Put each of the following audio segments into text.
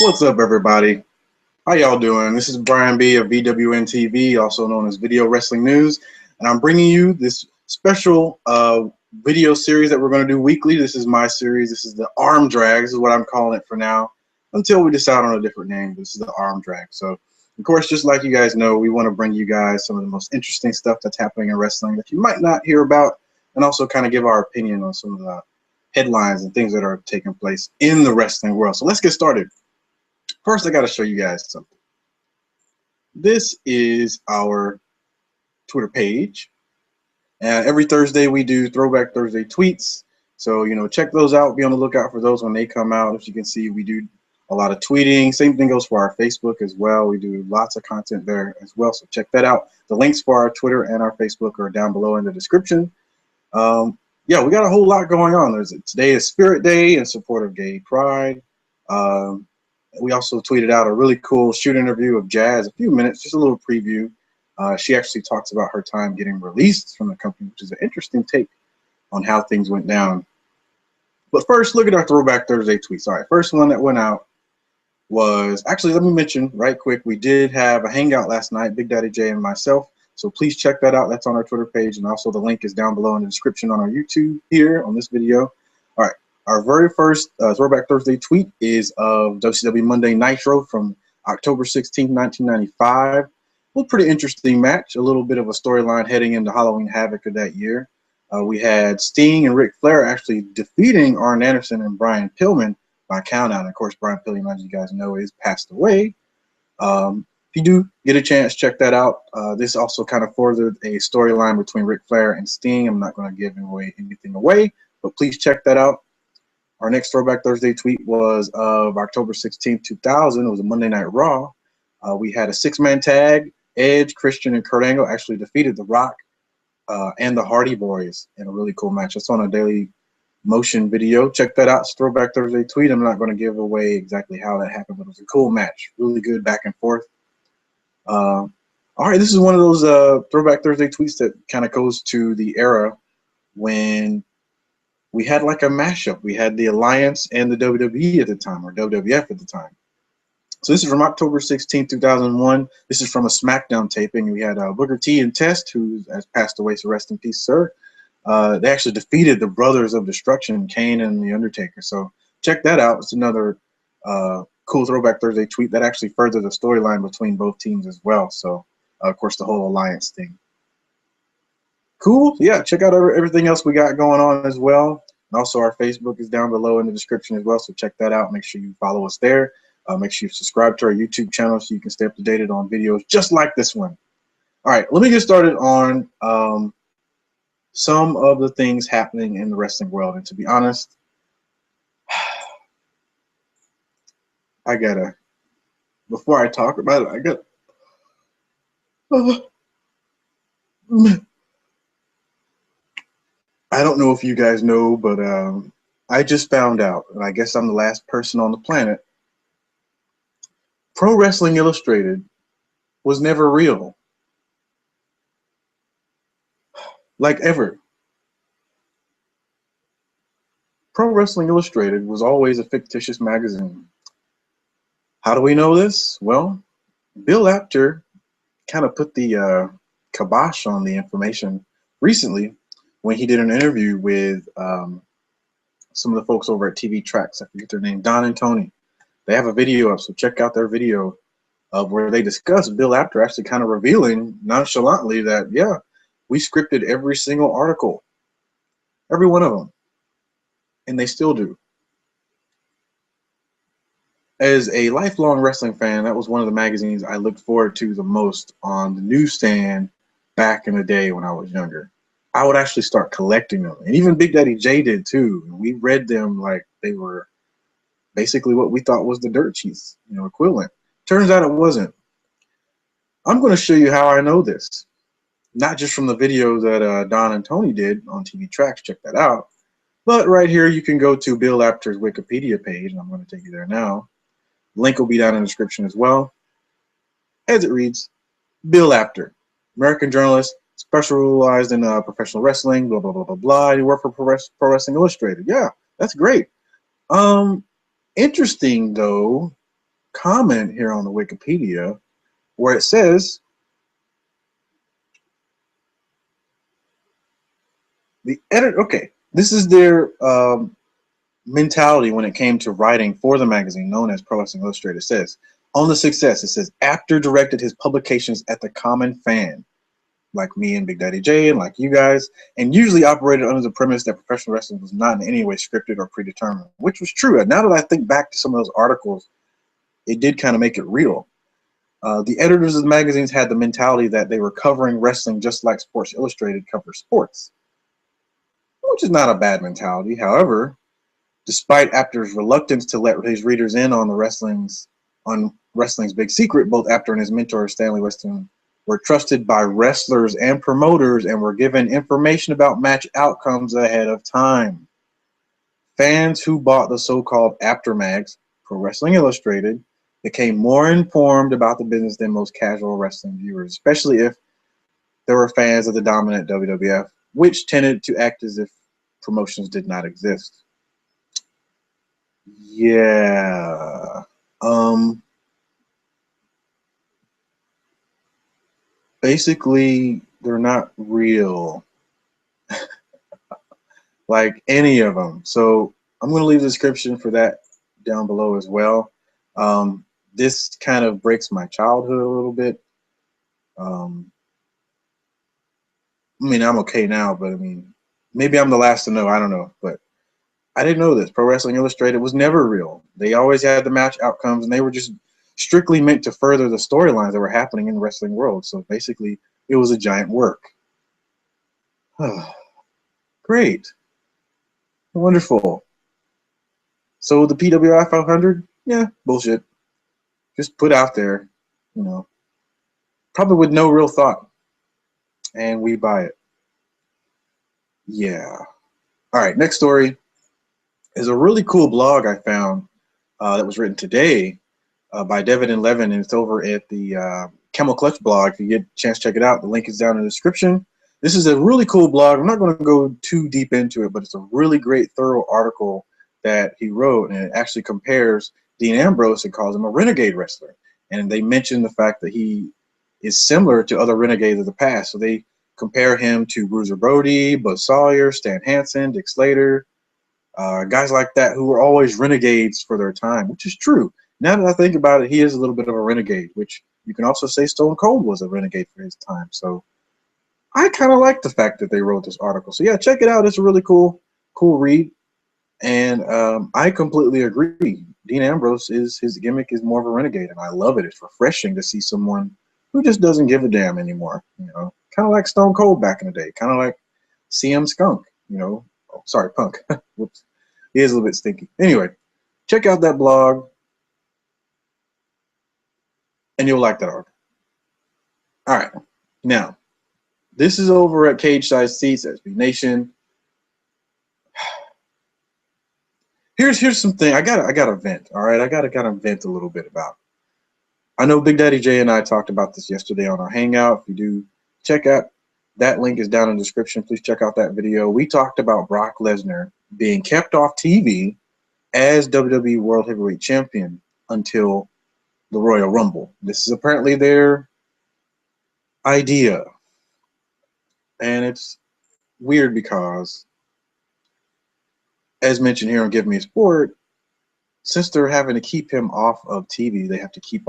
What's up, everybody? How y'all doing? This is BrianB of VWNtv, also known as Video Wrestling News, and I'm bringing you this special video series that we're going to do weekly. This is my series. This is the Arm Drag. This is what I'm calling it for now, until we decide on a different name. This is the Arm Drag. So, of course, just like you guys know, we want to bring you guys some of the most interesting stuff that's happening in wrestling that you might not hear about, and also kind of give our opinion on some of the headlines and things that are taking place in the wrestling world. So let's get started. First, I got to show you guys something. This is our Twitter page. And every Thursday we do Throwback Thursday tweets. So, check those out. Be on the lookout for those when they come out. As you can see, we do a lot of tweeting. Same thing goes for our Facebook as well. We do lots of content there as well. So check that out. The links for our Twitter and our Facebook are down below in the description. Yeah, we got a whole lot going on. Today is Spirit Day in support of Gay Pride. We also tweeted out a really cool shoot interview of Jazz, a few minutes, just a little preview. She actually talks about her time getting released from the company, which is an interesting take on how things went down. But first, look at our Throwback Thursday tweets. All right, first one that went out was, actually, let me mention right quick, we did have a hangout last night, Big Daddy J and myself. So please check that out. That's on our Twitter page, and also the link is down below in the description on our YouTube here on this video. All right. Our very first Throwback Thursday tweet is of WCW Monday Nitro from October 16, 1995. Well, pretty interesting match. A little bit of a storyline heading into Halloween Havoc of that year. We had Sting and Ric Flair actually defeating Arn Anderson and Brian Pillman by countout. Of course, Brian Pillman, as you guys know, is passed away. If you do get a chance, check that out. This also kind of furthered a storyline between Ric Flair and Sting. I'm not going to give anything away, but please check that out. Our next Throwback Thursday tweet was of October 16, 2000. It was a Monday Night Raw. We had a six-man tag. Edge, Christian, and Kurt Angle actually defeated The Rock and the Hardy Boys in a really cool match. It's on a Daily Motion video. Check that out. It's Throwback Thursday tweet. I'm not going to give away exactly how that happened, but it was a cool match. Really good back and forth. All right, this is one of those Throwback Thursday tweets that kind of goes to the era when we had like a mashup. We had the Alliance and the WWE at the time, or WWF at the time. So this is from October 16, 2001. This is from a SmackDown taping. We had Booker T and Test, who has passed away, so rest in peace, sir. They actually defeated the Brothers of Destruction, Kane and The Undertaker. So check that out. It's another cool Throwback Thursday tweet that actually furthered the storyline between both teams as well. So, of course, the whole Alliance thing. Cool. Yeah, check out everything else we got going on as well. And also our Facebook is down below in the description as well, so check that out. Make sure you follow us there. Make sure you subscribe to our YouTube channel so you can stay up to date on videos just like this one. All right, let me get started on some of the things happening in the wrestling world. And to be honest, before I talk about it, I don't know if you guys know, but I just found out, and I guess I'm the last person on the planet. Pro Wrestling Illustrated was never real. Like ever. Pro Wrestling Illustrated was always a fictitious magazine. How do we know this? Well, Bill Apter kind of put the kibosh on the information recently when he did an interview with some of the folks over at TV Tracks. I forget their name, Don and Tony. They have a video up, so check out their video of where they discuss Bill Apter actually kind of revealing nonchalantly that, yeah, we scripted every single article, every one of them, and they still do. As a lifelong wrestling fan, that was one of the magazines I looked forward to the most on the newsstand back in the day when I was younger. I would actually start collecting them, and even Big Daddy J did too. We read them like they were basically what we thought was the dirt sheets, equivalent. Turns out it wasn't. I'm going to show you how I know this, not just from the video that Don and Tony did on TV Tracks. Check that out. But right here, you can go to Bill Apter's Wikipedia page, and I'm going to take you there now. Link will be down in the description as well. As it reads, Bill Apter, American journalist, specialized in professional wrestling, blah, blah, blah, blah, blah. He worked for Pro Wrestling Illustrated. Yeah, that's great. Interesting, though, comment here on the Wikipedia where it says the edit. Okay, this is their mentality when it came to writing for the magazine known as Pro Wrestling Illustrated. It says on the success, it says Apter directed his publications at the common fan, like me and Big Daddy J and like you guys, and usually operated under the premise that professional wrestling was not in any way scripted or predetermined, which was true. And now that I think back to some of those articles, it did kind of make it real. The editors of the magazines had the mentality that they were covering wrestling just like Sports Illustrated covers sports, which is not a bad mentality. However, despite Apter's reluctance to let his readers in on wrestling's big secret, both Apter and his mentor Stanley Weston were trusted by wrestlers and promoters and were given information about match outcomes ahead of time. Fans who bought the so-called Apter mags, Pro Wrestling Illustrated, became more informed about the business than most casual wrestling viewers, especially if they were fans of the dominant WWF, which tended to act as if promotions did not exist. Yeah. Basically, they're not real. Like any of them. So I'm going to leave the description for that down below as well. This kind of breaks my childhood a little bit. I mean, I'm okay now, but I mean, maybe I'm the last to know. I don't know. But I didn't know this. Pro Wrestling Illustrated was never real. They always had the match outcomes, and they were just strictly meant to further the storylines that were happening in the wrestling world. So basically, it was a giant work. Great. Wonderful. So the PWI 500, yeah, bullshit. Just put out there, you know, probably with no real thought. And we buy it. Yeah. All right, next story is a really cool blog I found that was written today by Devin and Levin, and it's over at the Camel Clutch blog. If you get a chance to check it out, the link is down in the description. This is a really cool blog. I'm not going to go too deep into it, but it's a really great, thorough article that he wrote, and it actually compares Dean Ambrose and calls him a renegade wrestler. And they mention the fact that he is similar to other renegades of the past. So they compare him to Bruiser Brody, Buzz Sawyer, Stan Hansen, Dick Slater, guys like that who were always renegades for their time, which is true. Now that I think about it, he is a little bit of a renegade, which you can also say Stone Cold was a renegade for his time. So I kind of like the fact that they wrote this article. So yeah, check it out. It's a really cool read. And I completely agree. Dean Ambrose his gimmick is more of a renegade, and I love it. It's refreshing to see someone who just doesn't give a damn anymore. You know, kind of like Stone Cold back in the day, kind of like CM Skunk. You know, oh, sorry, Punk. Whoops, he is a little bit stinky. Anyway, check out that blog, and you'll like that article. All right, now this is over at Cage Size Seats, SB Nation. Here's something I gotta vent. All right, I gotta vent a little bit about. I know Big Daddy J and I talked about this yesterday on our Hangout. If you do check out, that link is down in the description. Please check out that video. We talked about Brock Lesnar being kept off TV as WWE World Heavyweight Champion until the Royal Rumble. This is apparently their idea, and it's weird because, as mentioned here on Give Me a Sport, since they're having to keep him off of TV, they have to keep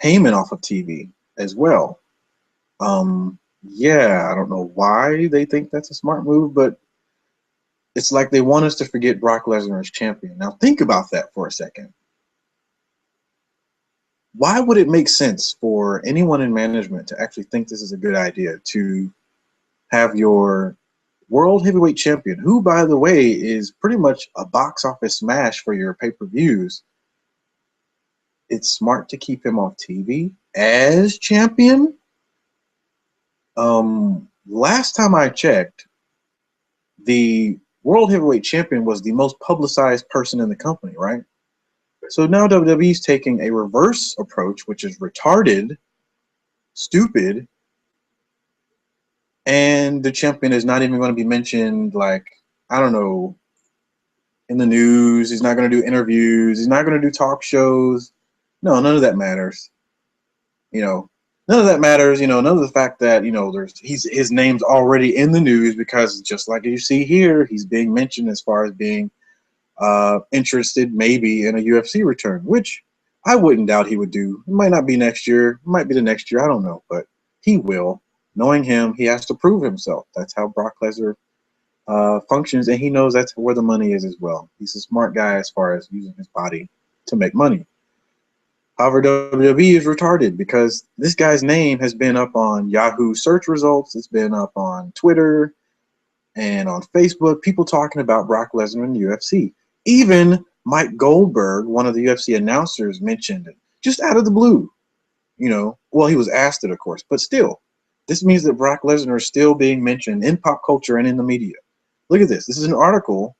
Heyman off of TV as well. Yeah, I don't know why they think that's a smart move, but it's like they want us to forget Brock Lesnar as champion. Now think about that for a second. Why would it make sense for anyone in management to actually think this is a good idea to have your World Heavyweight Champion, who, by the way, is pretty much a box office smash for your pay-per-views? It's smart to keep him off TV as champion. Last time I checked, the World Heavyweight Champion was the most publicized person in the company, right? So now WWE's taking a reverse approach, which is retarded, stupid, and the champion is not even going to be mentioned, like, I don't know, in the news. He's not going to do interviews. He's not going to do talk shows. No, none of that matters. You know, none of that matters. You know, none of the fact that, you know, his name's already in the news, because just like you see here, he's being mentioned as far as being interested maybe in a UFC return, which I wouldn't doubt he would do. It might not be next year, it might be the next year, I don't know, but he will. Knowing him, he has to prove himself. That's how Brock Lesnar functions, and he knows that's where the money is as well. He's a smart guy as far as using his body to make money. However, WWE is retarded, because this guy's name has been up on Yahoo search results. It's been up on Twitter and on Facebook, people talking about Brock Lesnar in the UFC. Even Mike Goldberg, one of the UFC announcers, mentioned it just out of the blue. You know, well, he was asked it, of course, but still, this means that Brock Lesnar is still being mentioned in pop culture and in the media. Look at this. This is an article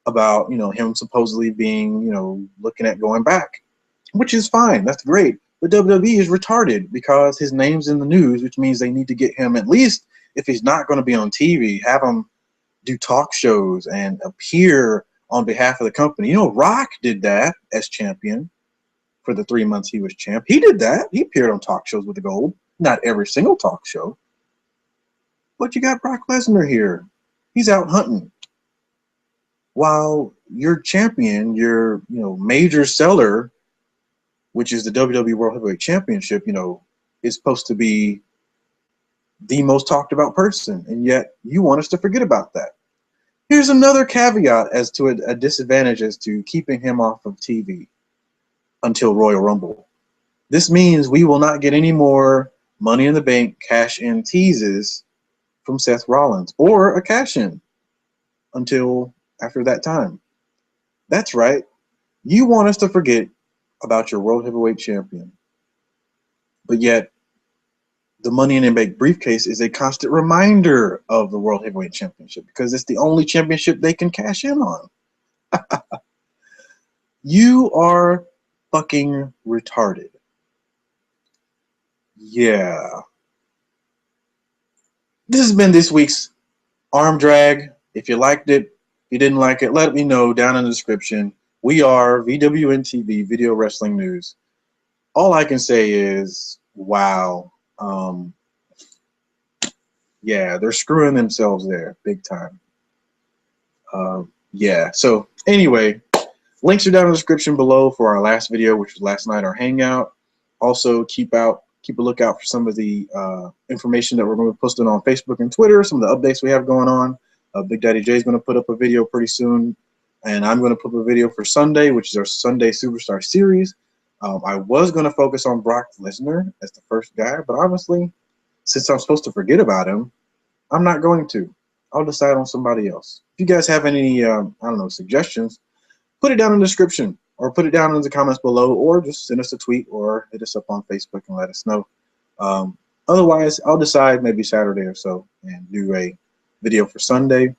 about, you know, him supposedly being, you know, looking at going back, which is fine. That's great. But WWE is retarded, because his name's in the news, which means they need to get him, at least if he's not going to be on TV, have him do talk shows and appear on behalf of the company. You know, Rock did that as champion for the 3 months he was champ. He did that. He appeared on talk shows with the gold. Not every single talk show. But you got Brock Lesnar here. He's out hunting. While your champion, your, you know, major seller, which is the WWE World Heavyweight Championship, you know, is supposed to be the most talked about person, and yet you want us to forget about that. Here's another caveat as to a disadvantage as to keeping him off of TV until Royal Rumble. This means we will not get any more Money in the Bank cash-in teases from Seth Rollins, or a cash-in until after that time. That's right. You want us to forget about your World Heavyweight Champion, but yet the Money in the Bank briefcase is a constant reminder of the World Heavyweight Championship, because it's the only championship they can cash in on. You are fucking retarded. Yeah. This has been this week's Arm Drag. If you liked it, if you didn't like it, let me know down in the description. We are VWNtv, Video Wrestling News. All I can say is, wow. Yeah, they're screwing themselves there big time. Yeah, so anyway, links are down in the description below for our last video, which was last night, our hangout. Also, keep a lookout for some of the information that we're going to be posting on Facebook and Twitter, some of the updates we have going on. Big Daddy J is going to put up a video pretty soon, and I'm going to put up a video for Sunday, which is our Sunday Superstar Series. I was going to focus on Brock Lesnar as the first guy, but obviously, since I'm supposed to forget about him, I'm not going to. I'll decide on somebody else. If you guys have any, I don't know, suggestions, put it down in the description, or put it down in the comments below, or just send us a tweet or hit us up on Facebook and let us know. Otherwise, I'll decide maybe Saturday or so and do a video for Sunday.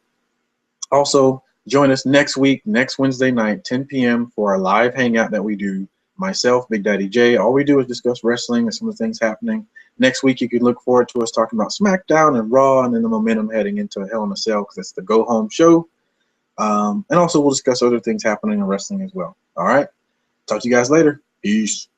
Also, join us next week, next Wednesday night, 10 p.m. for our live hangout that we do. Myself, Big Daddy J. All we do is discuss wrestling and some of the things happening. Next week, you can look forward to us talking about SmackDown and Raw, and then the momentum heading into Hell in a Cell, because it's the go-home show. And also, we'll discuss other things happening in wrestling as well. All right? Talk to you guys later. Peace.